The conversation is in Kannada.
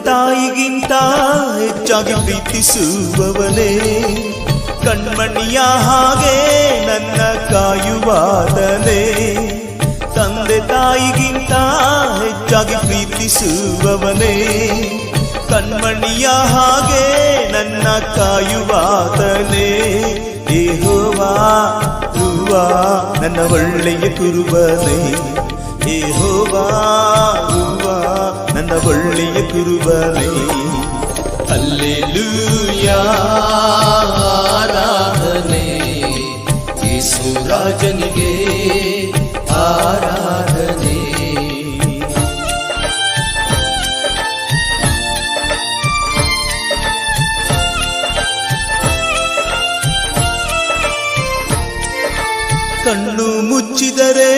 ತಾಯಿಗಿಂತ ಹೆಚ್ಚಾಗಿ ಪ್ರೀತಿಸುವವನೇ, ಕಣ್ಮಣಿಯ ಹಾಗೆ ನನ್ನ ಕಾಯುವಾದನೇ. ತಂದೆ ತಾಯಿಗಿಂತ ಹೆಚ್ಚಾಗಿ ಪ್ರೀತಿಸುವವನೇ, ಕಣ್ಮಣಿಯ ಹಾಗೆ ನನ್ನ ಕಾಯುವಾದನೇ. ಯೆಹೋವಾ ಯೆಹೋವಾ ನನ್ನ ಒಳ್ಳೆಯ ಕುರುಬನೇ, ಯೆಹೋವಾ ಯೆಹೋವಾ ನನ್ನ ಒಳ್ಳೆಯ ಕುರುಬನೇ. ಹಲ್ಲೆಲೂಯಾ ಆರಾಧನೆ ಯೇಸು ರಾಜನಿಗೆ ಆರಾಧನೆ. ಕಣ್ಣು ಮುಚ್ಚಿದರೆ